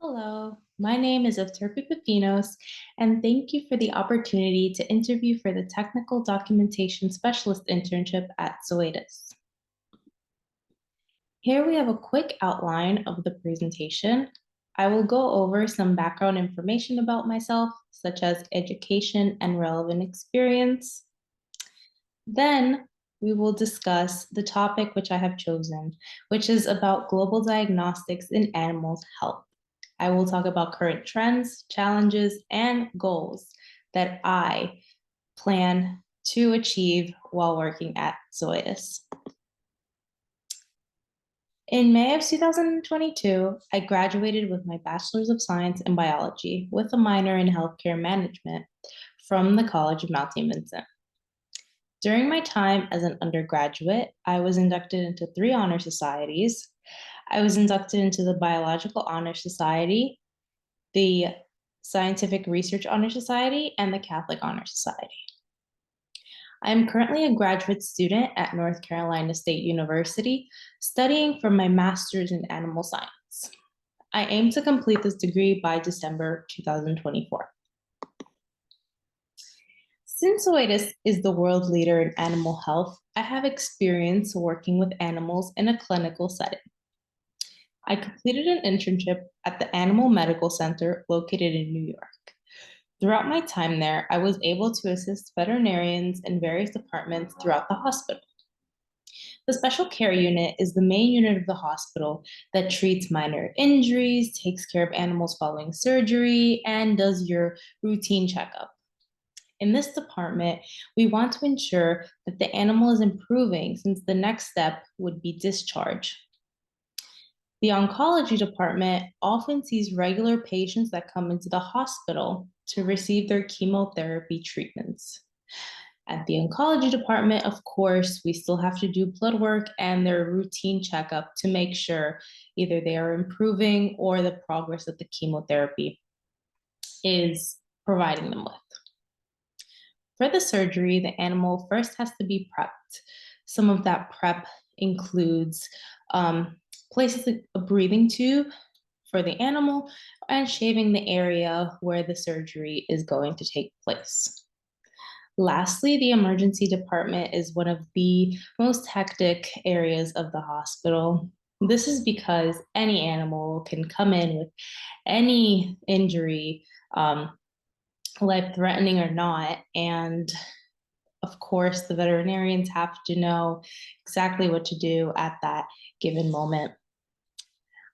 Hello, my name is Efterpi Pipinos, and thank you for the opportunity to interview for the Technical Documentation Specialist internship at Zoetis. Here we have a quick outline of the presentation. I will go over some background information about myself, such as education and relevant experience. Then we will discuss the topic which I have chosen, which is about global diagnostics in animals' health. I will talk about current trends, challenges, and goals that I plan to achieve while working at Zoetis. In May of 2022, I graduated with my Bachelor's of Science in Biology with a minor in Healthcare Management from the College of Mount St. Vincent. During my time as an undergraduate, I was inducted into 3 honor societies. I was inducted into the Biological Honor Society, the Scientific Research Honor Society, and the Catholic Honor Society. I am currently a graduate student at North Carolina State University, studying for my master's in animal science. I aim to complete this degree by December 2024. Since Zoetis is the world leader in animal health, I have experience working with animals in a clinical setting. I completed an internship at the Animal Medical Center located in New York. Throughout my time there, I was able to assist veterinarians in various departments throughout the hospital. The special care unit is the main unit of the hospital that treats minor injuries, takes care of animals following surgery, and does your routine checkup. In this department, we want to ensure that the animal is improving, since the next step would be discharge. The oncology department often sees regular patients that come into the hospital to receive their chemotherapy treatments. At the oncology department, of course, we still have to do blood work and their routine checkup to make sure either they are improving or the progress that the chemotherapy is providing them with. For the surgery, the animal first has to be prepped. Some of that prep includes places like a breathing tube for the animal and shaving the area where the surgery is going to take place. Lastly, the emergency department is one of the most hectic areas of the hospital. This is because any animal can come in with any injury, life-threatening or not, and of course, the veterinarians have to know exactly what to do at that given moment.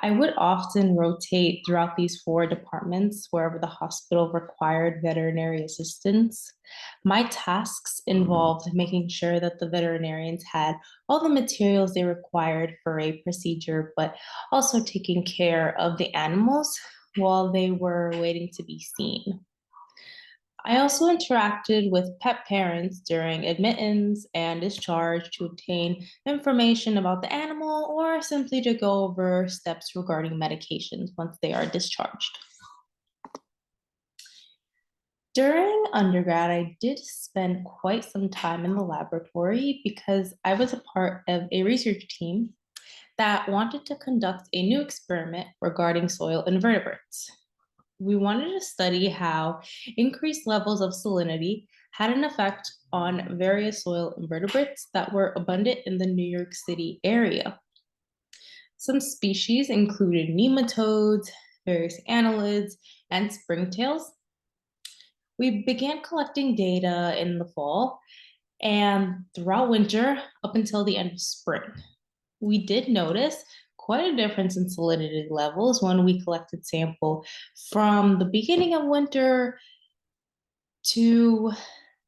I would often rotate throughout these 4 departments wherever the hospital required veterinary assistance. My tasks involved making sure that the veterinarians had all the materials they required for a procedure, but also taking care of the animals while they were waiting to be seen. I also interacted with pet parents during admittance and discharge to obtain information about the animal or simply to go over steps regarding medications once they are discharged. During undergrad, I did spend quite some time in the laboratory because I was a part of a research team that wanted to conduct a new experiment regarding soil invertebrates. We wanted to study how increased levels of salinity had an effect on various soil invertebrates that were abundant in the New York City area. Some species included nematodes, various annelids, and springtails. We began collecting data in the fall and throughout winter up until the end of spring. We did notice quite a difference in salinity levels when we collected sample from the beginning of winter to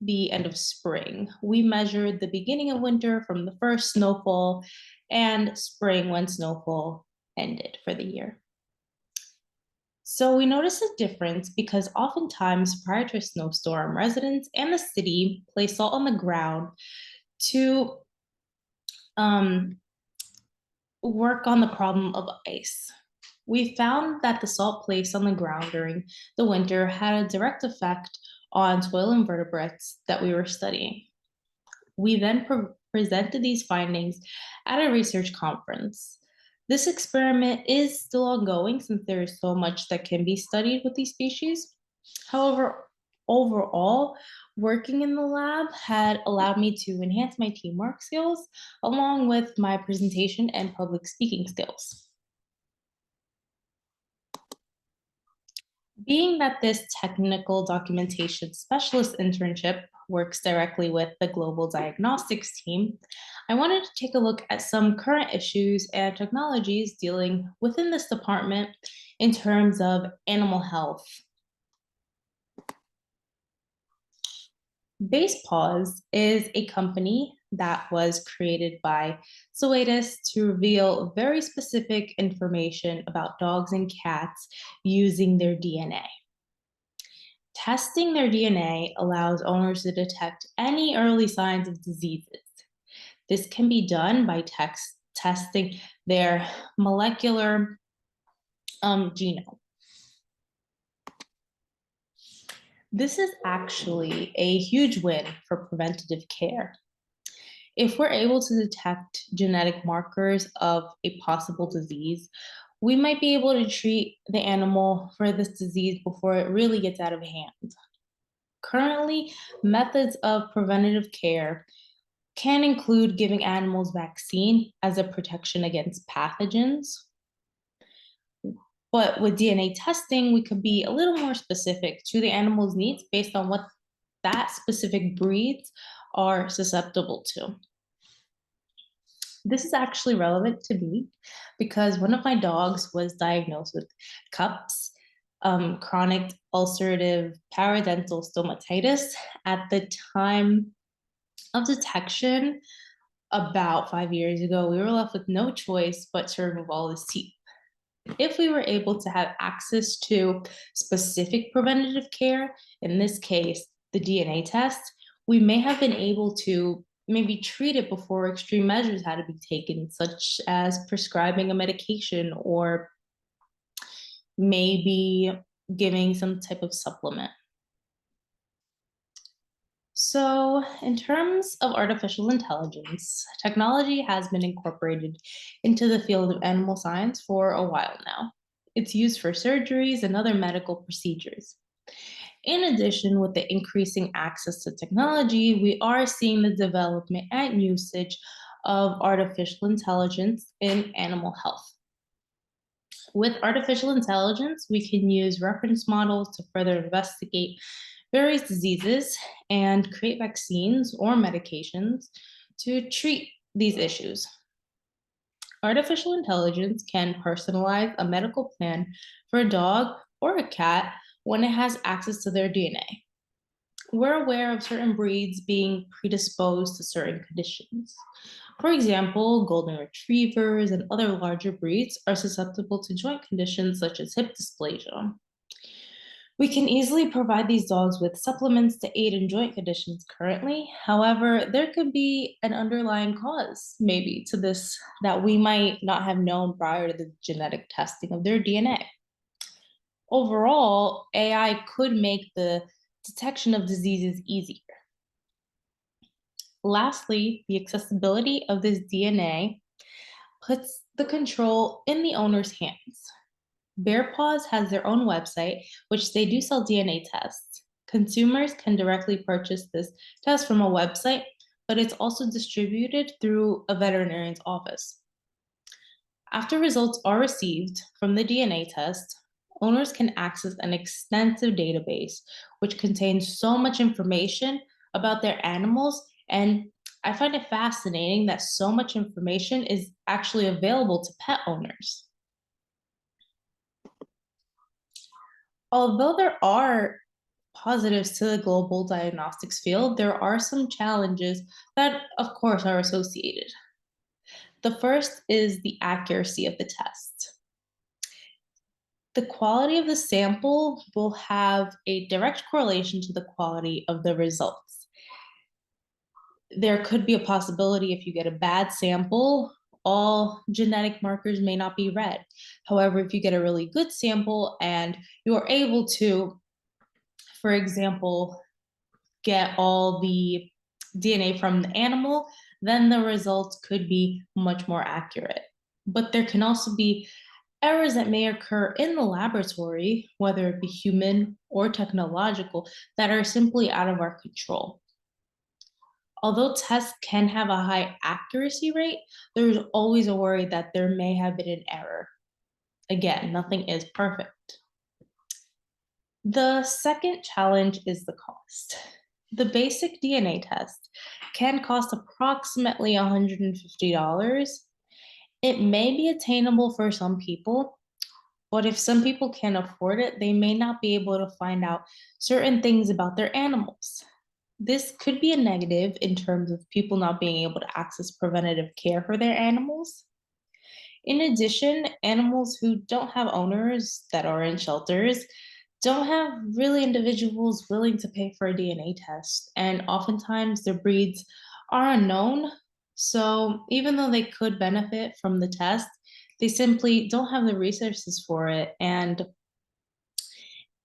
the end of spring. We measured the beginning of winter from the first snowfall and spring when snowfall ended for the year. So we noticed a difference because oftentimes prior to a snowstorm, residents and the city place salt on the ground to work on the problem of ice. We found that the salt placed on the ground during the winter had a direct effect on soil invertebrates that we were studying. We then presented these findings at a research conference. This experiment is still ongoing since there is so much that can be studied with these species. However, overall, working in the lab had allowed me to enhance my teamwork skills along with my presentation and public speaking skills. Being that this technical documentation specialist internship works directly with the global diagnostics team, I wanted to take a look at some current issues and technologies dealing within this department in terms of animal health. BasePaws is a company that was created by Zoetis to reveal very specific information about dogs and cats using their DNA. Testing their DNA allows owners to detect any early signs of diseases. This can be done by testing their molecular genome. This is actually a huge win for preventative care. If we're able to detect genetic markers of a possible disease, we might be able to treat the animal for this disease before it really gets out of hand. Currently, methods of preventative care can include giving animals vaccine as a protection against pathogens. But with DNA testing, we could be a little more specific to the animal's needs based on what that specific breeds are susceptible to. This is actually relevant to me because one of my dogs was diagnosed with CUPS, chronic ulcerative parodental stomatitis, at the time of detection about 5 years ago. We were left with no choice but to remove all his teeth. If we were able to have access to specific preventative care, in this case, the DNA test, we may have been able to maybe treat it before extreme measures had to be taken, such as prescribing a medication or maybe giving some type of supplement. So, in terms of artificial intelligence, technology has been incorporated into the field of animal science for a while now. It's used for surgeries and other medical procedures. In addition, with the increasing access to technology, we are seeing the development and usage of artificial intelligence in animal health. With artificial intelligence, we can use reference models to further investigate various diseases and create vaccines or medications to treat these issues. Artificial intelligence can personalize a medical plan for a dog or a cat when it has access to their DNA. We're aware of certain breeds being predisposed to certain conditions. For example, golden retrievers and other larger breeds are susceptible to joint conditions such as hip dysplasia. We can easily provide these dogs with supplements to aid in joint conditions currently. However, there could be an underlying cause, maybe, to this that we might not have known prior to the genetic testing of their DNA. Overall, AI could make the detection of diseases easier. Lastly, the accessibility of this DNA puts the control in the owner's hands. BearPaws has their own website, which they do sell DNA tests. Consumers can directly purchase this test from a website, but it's also distributed through a veterinarian's office. After results are received from the DNA test, owners can access an extensive database, which contains so much information about their animals. And I find it fascinating that so much information is actually available to pet owners. Although there are positives to the global diagnostics field, there are some challenges that, of course, are associated. The first is the accuracy of the test. The quality of the sample will have a direct correlation to the quality of the results. There could be a possibility if you get a bad sample, all genetic markers may not be read. However, if you get a really good sample and you are able to, for example, get all the DNA from the animal, then the results could be much more accurate. But there can also be errors that may occur in the laboratory, whether it be human or technological, that are simply out of our control. Although tests can have a high accuracy rate, there's always a worry that there may have been an error. Again, nothing is perfect. The second challenge is the cost. The basic DNA test can cost approximately $150. It may be attainable for some people, but if some people can't afford it, they may not be able to find out certain things about their animals. This could be a negative in terms of people not being able to access preventative care for their animals. In addition, animals who don't have owners that are in shelters don't have really individuals willing to pay for a DNA test, and oftentimes their breeds are unknown. So even though they could benefit from the test, they simply don't have the resources for it. And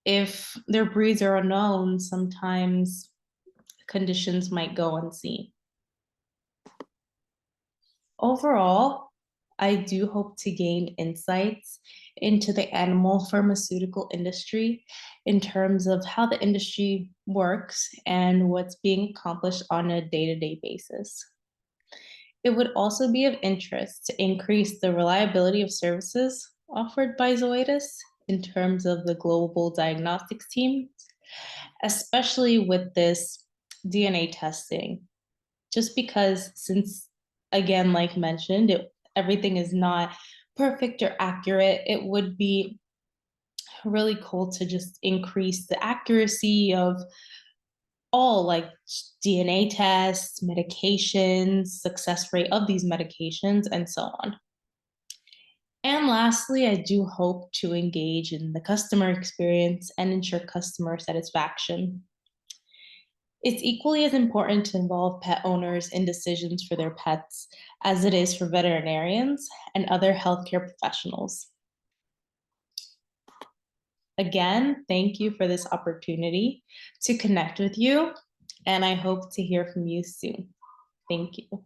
if their breeds are unknown, sometimes conditions might go unseen. Overall, I do hope to gain insights into the animal pharmaceutical industry in terms of how the industry works and what's being accomplished on a day to day basis. It would also be of interest to increase the reliability of services offered by Zoetis in terms of the global diagnostics team, especially with this DNA testing. Just because, since, again, like mentioned, everything is not perfect or accurate, it would be really cool to just increase the accuracy of all like DNA tests, medications, success rate of these medications, and so on. And lastly, I do hope to engage in the customer experience and ensure customer satisfaction. It's equally as important to involve pet owners in decisions for their pets as it is for veterinarians and other healthcare professionals. Again, thank you for this opportunity to connect with you, and I hope to hear from you soon. Thank you.